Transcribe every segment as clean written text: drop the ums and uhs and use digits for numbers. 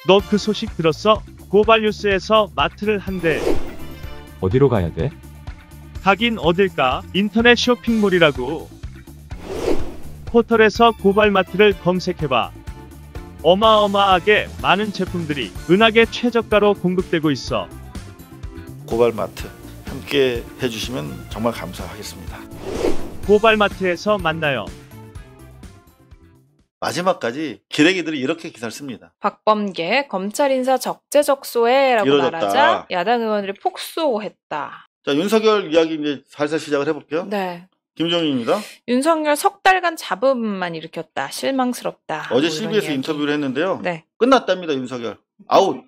너 그 소식 들었어? 고발뉴스에서 마트를 한대. 어디로 가야 돼? 가긴 어딜까? 인터넷 쇼핑몰이라고. 포털에서 고발마트를 검색해봐. 어마어마하게 많은 제품들이 은하계 최저가로 공급되고 있어. 고발마트 함께 해주시면 정말 감사하겠습니다. 고발마트에서 만나요. 마지막까지 기레기들이 이렇게 기사를 씁니다. 박범계 검찰 인사 적재적소에라고 이뤄졌다. 말하자 야당 의원들이 폭소했다. 자, 윤석열 이야기 이제 살살 시작을 해볼게요. 네. 김종인입니다. 윤석열 석 달간 잡음만 일으켰다. 실망스럽다. 어제 뭐 이런 CBS 이야기. 인터뷰를 했는데요. 네. 끝났답니다. 윤석열. 아웃.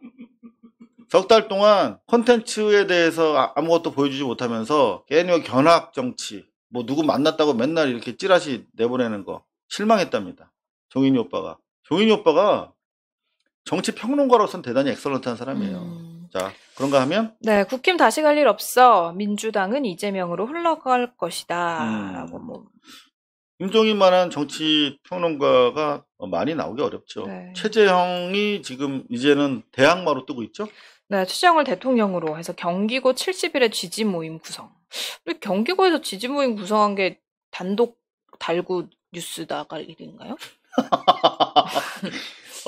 석 달 동안 콘텐츠에 대해서 아무것도 보여주지 못하면서 괜히 견학 정치, 뭐 누구 만났다고 맨날 이렇게 찌라시 내보내는 거 실망했답니다. 종인이 오빠가. 종인이 오빠가 정치 평론가로서는 대단히 엑설런트한 사람이에요. 자, 그런가 하면 네, 국힘 다시 갈 일 없어. 민주당은 이재명으로 흘러갈 것이다. 라고 뭐. 김종인만한 정치 평론가가 많이 나오기 어렵죠. 네. 최재형이 지금 이제는 대항마로 뜨고 있죠. 네, 최재형을 대통령으로 해서 경기고 70일의 지지 모임 구성. 우리 경기고에서 지지 모임 구성한 게 단독 달구 뉴스 나갈 일인가요?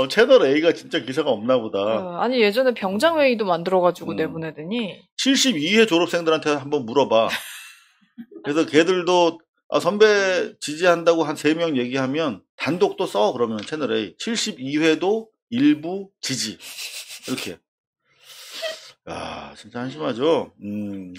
채널 A가 진짜 기사가 없나 보다. 아니 예전에 병장회의도 만들어가지고 내보내더니 72회 졸업생들한테 한번 물어봐. 그래서 걔들도 선배 지지한다고 한 3명 얘기하면 단독도 써. 그러면 채널 A 72회도 일부 지지 이렇게. 야, 진짜 한심하죠.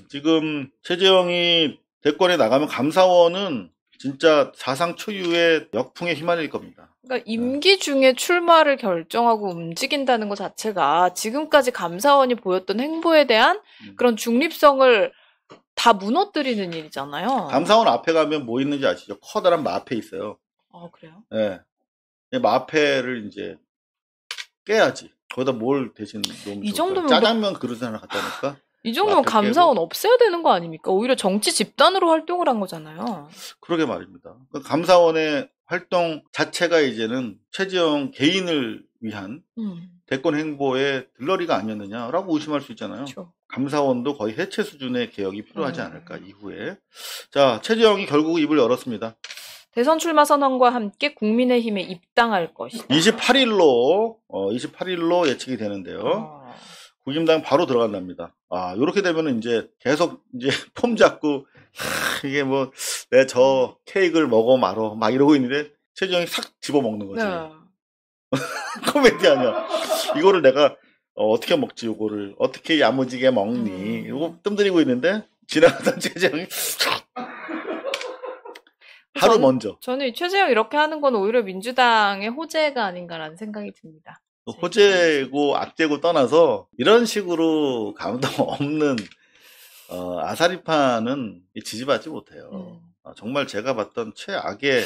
지금 최재형이 대권에 나가면 감사원은 진짜 사상 초유의 역풍에 휘말릴 겁니다. 그러니까 임기 중에 출마를 결정하고 움직인다는 것 자체가 지금까지 감사원이 보였던 행보에 대한 그런 중립성을 다 무너뜨리는 일이잖아요. 감사원 앞에 가면 뭐 있는지 아시죠? 커다란 마패 있어요. 그래요? 네. 마패를 이제 깨야지. 거기다 뭘 대신 놓으면 이 정도면 짜장면 그릇 하나 갖다 놓을까? 이 정도면 감사원 없애야 되는 거 아닙니까? 오히려 정치 집단으로 활동을 한 거잖아요. 그러게 말입니다. 감사원의 활동 자체가 이제는 최재형 개인을 위한 대권 행보의 들러리가 아니었느냐라고 의심할 수 있잖아요. 그렇죠. 감사원도 거의 해체 수준의 개혁이 필요하지 않을까 이후에. 자, 최재형이 결국 입을 열었습니다. 대선 출마 선언과 함께 국민의힘에 입당할 것이다. 28일로 예측이 되는데요. 국힘당 바로 들어간답니다. 요렇게 되면은 이제 계속 이제 폼 잡고, 이게 뭐, 내 저 케이크를 먹어 말어, 막 이러고 있는데, 최재형이 싹 집어 먹는 거지. 네. 코미디 아니야. 이거를 내가, 어떻게 먹지, 요거를. 어떻게 야무지게 먹니. 이거 뜸들이고 있는데, 지나가던 최재형이, 하루 먼저. 저는 이 최재형 이렇게 하는 건 오히려 민주당의 호재가 아닌가라는 생각이 듭니다. 호재고 악재고 떠나서 이런 식으로 감동 없는 아사리파는 지지받지 못해요. 정말 제가 봤던 최악의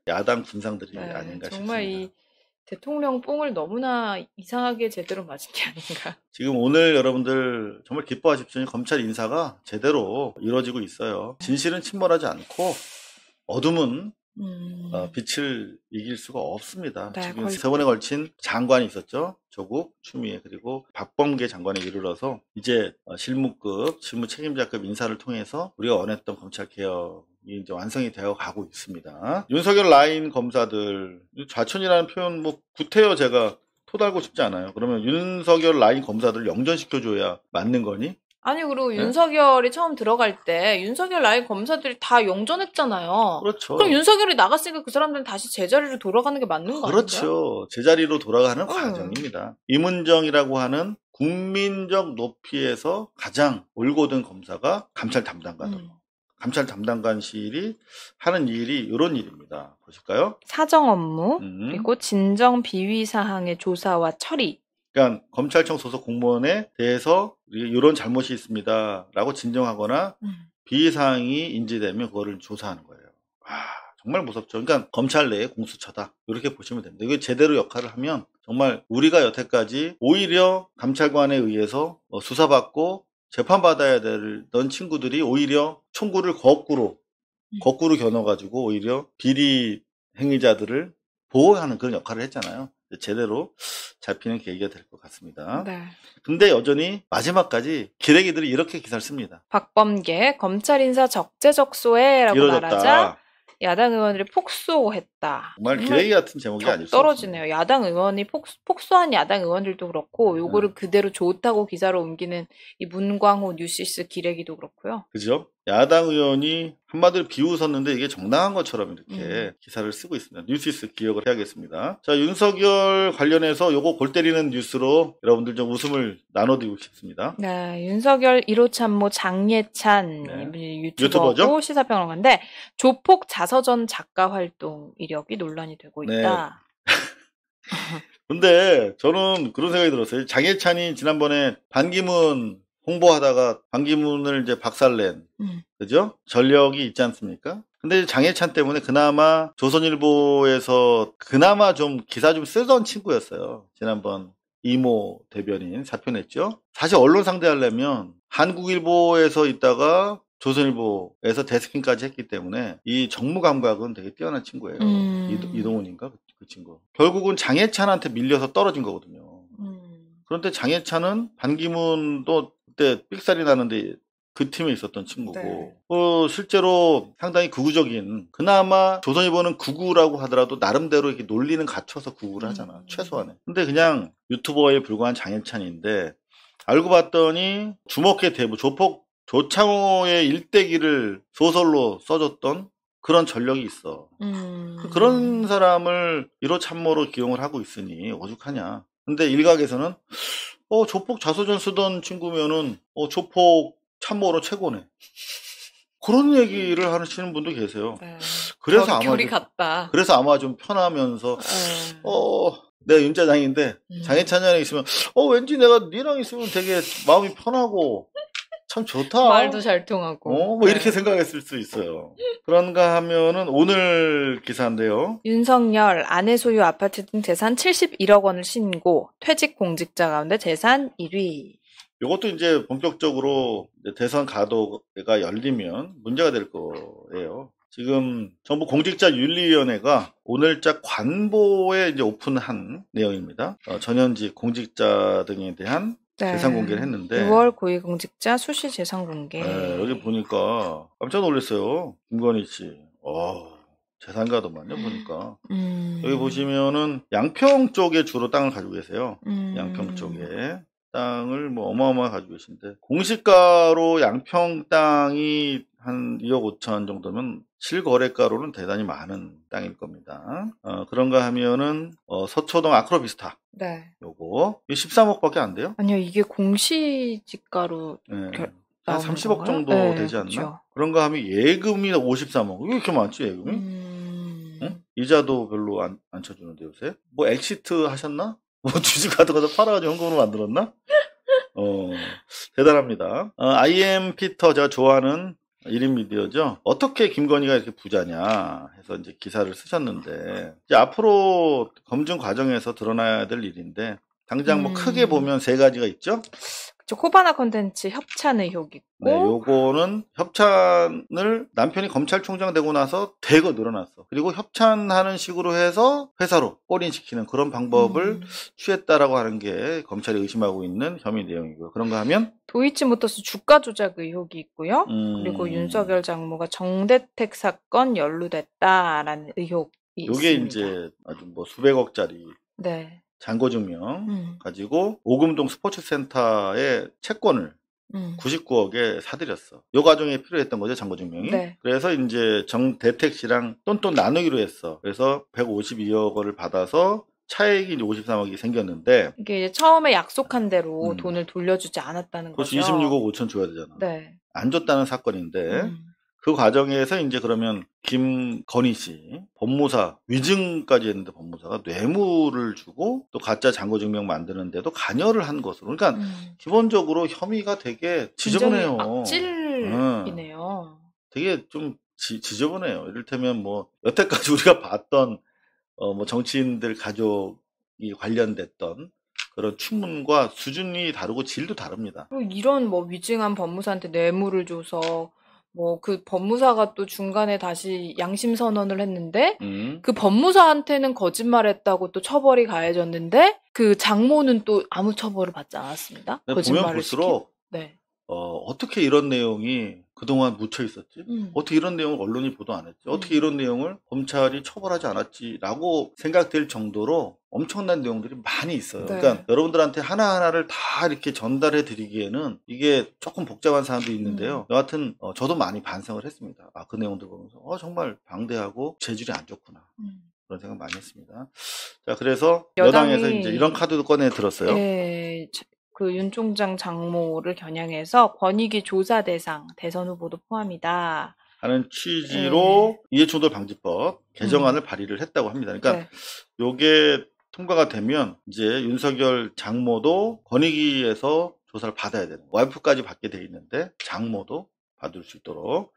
야당 군상들이 아닌가 정말 싶습니다. 이 대통령 뽕을 너무나 이상하게 제대로 맞은 게 아닌가. 지금 오늘 여러분들 정말 기뻐하십시오. 검찰 인사가 제대로 이루어지고 있어요. 진실은 침몰하지 않고 어둠은 빛을 이길 수가 없습니다. 네, 지금 3번에 걸친 장관이 있었죠. 조국, 추미애, 그리고 박범계 장관에 이르러서 이제 실무급, 실무 책임자급 인사를 통해서 우리가 원했던 검찰 개혁이 이제 완성이 되어 가고 있습니다. 윤석열 라인 검사들, 좌천이라는 표현 뭐 구태여 제가 토달고 싶지 않아요. 그러면 윤석열 라인 검사들 영전시켜줘야 맞는 거니? 아니 그리고 윤석열이 처음 들어갈 때 윤석열 라인 검사들이 다 용전했잖아요. 그렇죠. 그럼 윤석열이 나갔으니까 그 사람들은 다시 제자리로 돌아가는 게 맞는 거 아닌가요? 그렇죠. 제자리로 돌아가는 과정입니다. 이문정이라고 하는 국민적 높이에서 가장 올곧은 검사가 감찰 담당관으로. 감찰 담당관실이 하는 일이 이런 일입니다. 보실까요? 사정 업무, 그리고 진정 비위 사항의 조사와 처리. 그러니까 검찰청 소속 공무원에 대해서 이런 잘못이 있습니다라고 진정하거나 비위사항이 인지되면 그거를 조사하는 거예요. 정말 무섭죠. 그러니까 검찰 내의 공수처다. 이렇게 보시면 됩니다. 이게 제대로 역할을 하면 정말 우리가 여태까지 오히려 감찰관에 의해서 수사받고 재판받아야 되던 친구들이 오히려 총구를 거꾸로 겨눠가지고 오히려 비리 행위자들을 보호하는 그런 역할을 했잖아요. 제대로 잡히는 계기가 될 것 같습니다. 네. 근데 여전히 마지막까지 기레기들이 이렇게 기사를 씁니다. 박범계 검찰 인사 적재적소에라고 말하자 이뤄졌다. 야당 의원들이 폭소했다. 정말 기레기 같은 제목이 아닐 수 떨어지네요. 야당 의원이 폭소한 야당 의원들도 그렇고 요거를 네. 그대로 좋다고 기사로 옮기는 이 문광호 뉴시스 기레기도 그렇고요. 그죠? 야당 의원이 한마디로 비웃었는데 이게 정당한 것처럼 이렇게 기사를 쓰고 있습니다. 뉴시스 기억을 해야겠습니다. 자, 윤석열 관련해서 요거 골 때리는 뉴스로 여러분들 좀 웃음을 나눠드리고 싶습니다. 네, 윤석열 1호 참모 장예찬 네. 유튜버고 유튜버죠? 시사평론가인데 조폭 자서전 작가 활동 이력이 논란이 되고 네. 있다. 근데 저는 그런 생각이 들었어요. 장혜찬이 지난번에 반기문 홍보하다가 반기문을 이제 박살낸, 그죠? 전력이 있지 않습니까? 근데 장혜찬 때문에 그나마 조선일보에서 그나마 좀 기사 좀 쓰던 친구였어요. 지난번 이모 대변인 사표 냈죠? 사실 언론 상대하려면 한국일보에서 있다가 조선일보에서 데스킹까지 했기 때문에 이 정무 감각은 되게 뛰어난 친구예요. 이동훈인가? 그 친구. 결국은 장혜찬한테 밀려서 떨어진 거거든요. 그런데 장혜찬은 반기문도 그때 삑살이 나는데 그 팀에 있었던 친구고, 네. 실제로 상당히 극우적인, 그나마 조선일보는 극우라고 하더라도 나름대로 이렇게 논리는 갖춰서 극우를 하잖아, 최소한에. 근데 그냥 유튜버에 불과한 장혜찬인데, 알고 봤더니 주먹의 대부, 조창호의 일대기를 소설로 써줬던 그런 전력이 있어. 그런 사람을 1호 참모로 기용을 하고 있으니 오죽하냐. 근데 일각에서는 조폭 자서전 쓰던 친구면은 조폭 참모로 최고네. 그런 얘기를 하시는 분도 계세요. 네. 그래서 아마 결이 같다. 그래서 아마 좀 편하면서 내가 윤자장인데 장혜찬이랑 있으면 왠지 내가 니랑 있으면 되게 마음이 편하고 참 좋다. 말도 잘 통하고. 뭐 이렇게 생각했을 수 있어요. 그런가 하면은 오늘 기사인데요. 윤석열 아내 소유 아파트 등 재산 71억 원을 신고, 퇴직 공직자 가운데 재산 1위. 이것도 이제 본격적으로 대선 가도가 열리면 문제가 될 거예요. 지금 정부 공직자윤리위원회가 오늘자 관보에 이제 오픈한 내용입니다. 전현직 공직자 등에 대한 재산 공개를 했는데 6월 고위공직자 수시 재산 공개. 여기 보니까 깜짝 놀랐어요. 김건희 씨. 재산가도만요 보니까. 여기 보시면은 양평 쪽에 주로 땅을 가지고 계세요. 양평 쪽에 땅을 뭐 어마어마하게 가지고 계신데 공시가로 양평 땅이 한 2억 5천 정도면 실거래가로는 대단히 많은 땅일 겁니다. 그런가 하면은 서초동 아크로비스타. 네. 요거 13억밖에 안 돼요? 아니요, 이게 공시지가로 한 30억 건가요? 정도 네, 되지 않나? 그렇죠. 그런가 하면 예금이 53억. 왜 이렇게 많지 예금이? 응? 이자도 별로 안 쳐주는데 요새? 뭐 엑시트 하셨나? 뭐 주식카드 가서 팔아가지고 현금으로 만들었나? 대단합니다. IM 피터 제가 좋아하는 1인 미디어죠. 어떻게 김건희가 이렇게 부자냐 해서 이제 기사를 쓰셨는데 이제 앞으로 검증 과정에서 드러나야 될 일인데 당장 뭐 크게 보면 세 가지가 있죠. 그쵸, 코바나 콘텐츠 협찬 의혹 있고. 네, 요거는 협찬을 남편이 검찰총장 되고 나서 대거 늘어났어. 그리고 협찬하는 식으로 해서 회사로 꼬린시키는 그런 방법을 취했다라고 하는 게 검찰이 의심하고 있는 혐의 내용이고요. 그런가 하면 도이치모터스 주가 조작 의혹이 있고요. 그리고 윤석열 장모가 정대택 사건 연루됐다라는 의혹이 요게 있습니다. 이제 아주 뭐 수백억짜리 네. 잔고증명 가지고 오금동 스포츠센터의 채권을 99억에 사들였어. 요 과정에 필요했던 거죠, 잔고증명이. 네. 그래서 이제 정대택 씨랑 똔똔 나누기로 했어. 그래서 152억 원을 받아서 차액이 53억이 생겼는데 이게 이제 처음에 약속한 대로 돈을 돌려주지 않았다는 그렇지, 거죠. 26억 5천 줘야 되잖아. 네. 안 줬다는 사건인데 그 과정에서 이제 그러면 김건희 씨 법무사 위증까지 했는데 법무사가 뇌물을 주고 또 가짜 잔고증명 만드는데도 관여를 한 것으로. 그러니까 기본적으로 혐의가 되게 지저분해요. 악질이네요. 되게 좀 지저분해요. 이를테면 뭐 여태까지 우리가 봤던 뭐 정치인들 가족이 관련됐던 그런 추문과 수준이 다르고 질도 다릅니다. 이런 뭐 위증한 법무사한테 뇌물을 줘서 뭐 그 법무사가 또 중간에 다시 양심 선언을 했는데 음. 그 법무사한테는 거짓말했다고 또 처벌이 가해졌는데 그 장모는 또 아무 처벌을 받지 않았습니다. 보면 거짓말을 볼수록 네. 어떻게 이런 내용이 그동안 묻혀 있었지? 어떻게 이런 내용을 언론이 보도 안 했지? 어떻게 이런 내용을 검찰이 처벌하지 않았지라고 생각될 정도로 엄청난 내용들이 많이 있어요. 네. 그러니까 여러분들한테 하나하나를 다 이렇게 전달해 드리기에는 이게 조금 복잡한 사안도 있는데요. 여하튼 저도 많이 반성을 했습니다. 아, 그 내용들 보면서 정말 방대하고 재질이 안 좋구나. 그런 생각 많이 했습니다. 자, 그래서 여당에서 이제 이런 카드도 꺼내 들었어요. 예, 그 윤 총장 장모를 겨냥해서 권익위 조사 대상 대선 후보도 포함이다 하는 취지로 이해충돌 방지법 개정안을 발의를 했다고 합니다. 그러니까 요게 통과가 되면 이제 윤석열 장모도 권익위에서 조사를 받아야 되는 거예요. 와이프까지 받게 돼 있는데 장모도 받을 수 있도록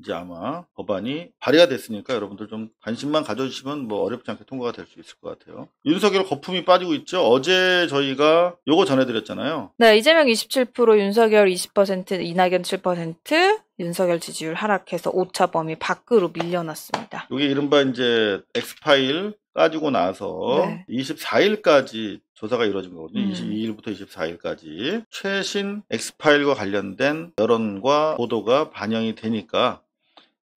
이제 아마 법안이 발의가 됐으니까 여러분들 좀 관심만 가져주시면 뭐 어렵지 않게 통과가 될 수 있을 것 같아요. 윤석열 거품이 빠지고 있죠. 어제 저희가 요거 전해드렸잖아요. 네, 이재명 27%, 윤석열 20%, 이낙연 7%, 윤석열 지지율 하락해서 5차 범위 밖으로 밀려났습니다. 이게 이른바 이제 엑스파일 까지고 나서 24일까지 조사가 이루어진 거거든요. 22일부터 24일까지 최신 엑스파일과 관련된 여론과 보도가 반영이 되니까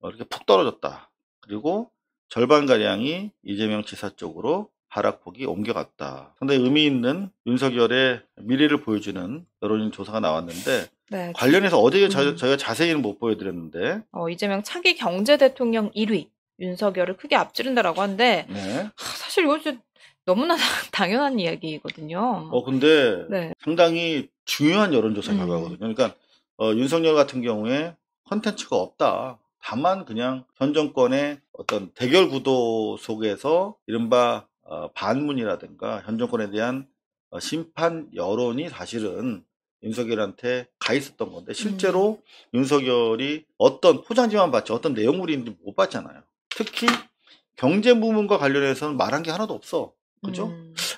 이렇게 푹 떨어졌다. 그리고 절반가량이 이재명 지사 쪽으로 하락폭이 옮겨갔다. 상당히 의미 있는 윤석열의 미래를 보여주는 여론인 조사가 나왔는데 관련해서 어제 저희가 자세히는 못 보여드렸는데 이재명 차기 경제대통령 1위 윤석열을 크게 앞지른다라고 하는데 사실 이거 진짜 너무나 당연한 이야기거든요. 근데 상당히 중요한 여론조사 결과거든요. 그러니까 윤석열 같은 경우에 컨텐츠가 없다. 다만 그냥 현 정권의 어떤 대결 구도 속에서 이른바 반문이라든가 현 정권에 대한 심판 여론이 사실은 윤석열한테 가 있었던 건데 실제로 윤석열이 어떤 포장지만 봤지 어떤 내용물이 있는지 못 봤잖아요. 특히 경제 부문과 관련해서는 말한 게 하나도 없어. 그죠?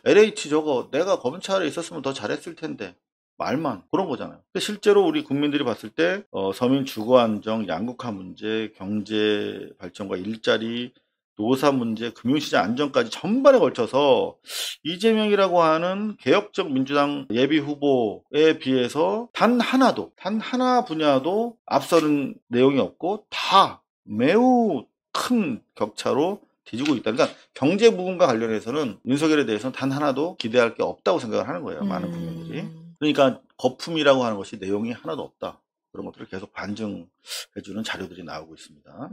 LH 저거 내가 검찰에 있었으면 더 잘했을 텐데 말만 그런 거잖아요. 근데 실제로 우리 국민들이 봤을 때 서민 주거 안정, 양극화 문제, 경제 발전과 일자리, 노사 문제, 금융시장 안정까지 전반에 걸쳐서 이재명이라고 하는 개혁적 민주당 예비 후보에 비해서 단 하나 분야도 앞서는 내용이 없고 다 매우 큰 격차로 뒤지고 있다. 그러니까 경제 부분과 관련해서는 윤석열에 대해서는 단 하나도 기대할 게 없다고 생각을 하는 거예요. 많은 국민들이. 그러니까 거품이라고 하는 것이 내용이 하나도 없다. 그런 것들을 계속 반증해주는 자료들이 나오고 있습니다.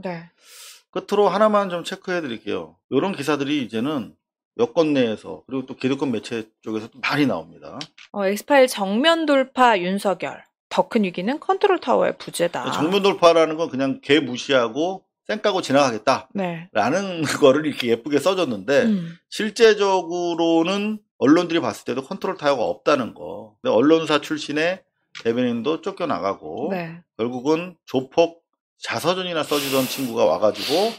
끝으로 하나만 좀 체크해 드릴게요. 이런 기사들이 이제는 여권 내에서 그리고 또 기득권 매체 쪽에서 또 많이 나옵니다. 엑스파일 정면 돌파 윤석열. 더 큰 위기는 컨트롤 타워의 부재다. 정면 돌파라는 건 그냥 개 무시하고 쌩 까고 지나가겠다. 라는 거를 이렇게 예쁘게 써줬는데 실제적으로는 언론들이 봤을 때도 컨트롤 타워가 없다는 거. 근데 언론사 출신의 대변인도 쫓겨나가고 결국은 조폭 자서전이나 써주던 친구가 와가지고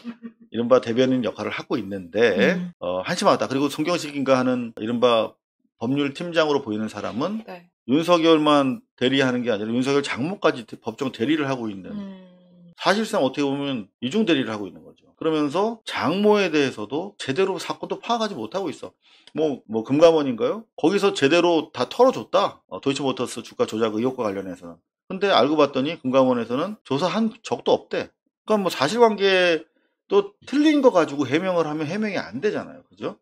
이른바 대변인 역할을 하고 있는데 한심하다. 그리고 송경식인가 하는 이른바 법률 팀장으로 보이는 사람은 윤석열만 대리하는 게 아니라 윤석열 장모까지 법정 대리를 하고 있는 사실상 어떻게 보면 이중 대리를 하고 있는 거죠. 그러면서 장모에 대해서도 제대로 사건도 파악하지 못하고 있어. 뭐 금감원인가요? 거기서 제대로 다 털어줬다. 도이치모터스 주가 조작 의혹과 관련해서는. 근데 알고 봤더니 금감원에서는 조사한 적도 없대. 그러니까 뭐 사실관계 또 틀린 거 가지고 해명을 하면 해명이 안 되잖아요. 그죠?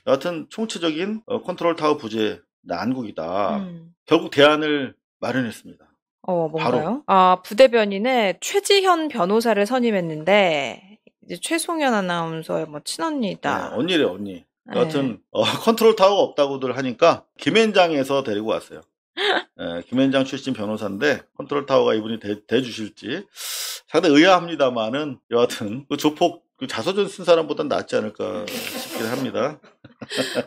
여하튼 총체적인 컨트롤 타워 부재 난국이다. 결국 대안을 마련했습니다. 뭔가요? 부대변인에 최지현 변호사를 선임했는데 이제 최송현 아나운서의 뭐 친언니다. 언니래 언니. 여하튼 컨트롤 타워가 없다고들 하니까 김앤장에서 데리고 왔어요. 김앤장 출신 변호사인데 컨트롤 타워가 이분이 대주실지 상당히 의아합니다만은 여하튼 그 조폭 그 자서전 쓴 사람보단 낫지 않을까 싶긴 합니다.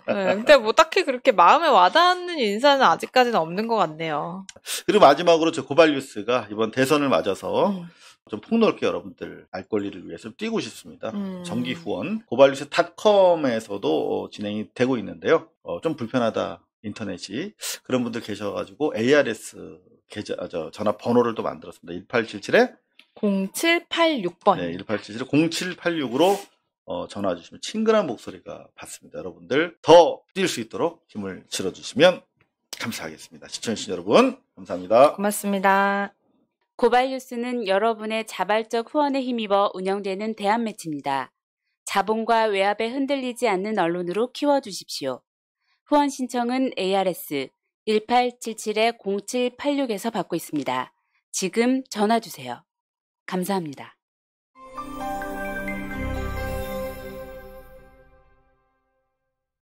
근데 뭐 딱히 그렇게 마음에 와닿는 인사는 아직까지는 없는 것 같네요. 그리고 마지막으로 저 고발뉴스가 이번 대선을 맞아서 좀 폭넓게 여러분들 알 권리를 위해서 뛰고 싶습니다. 정기 후원 고발뉴스.com에서도 진행이 되고 있는데요. 좀 불편하다 인터넷이 그런 분들 계셔가지고 ARS 계좌 전화번호를 또 만들었습니다. 1877에 0786번. 네, 1877 0786으로 전화 주시면 친근한 목소리가 받습니다. 여러분들 더 뛸 수 있도록 힘을 실어주시면 감사하겠습니다. 시청해주신 여러분 감사합니다. 고맙습니다. 고발뉴스는 여러분의 자발적 후원에 힘입어 운영되는 대한매체입니다. 자본과 외압에 흔들리지 않는 언론으로 키워주십시오. 후원 신청은 ARS 1877-0786에서 받고 있습니다. 지금 전화 주세요. 감사합니다.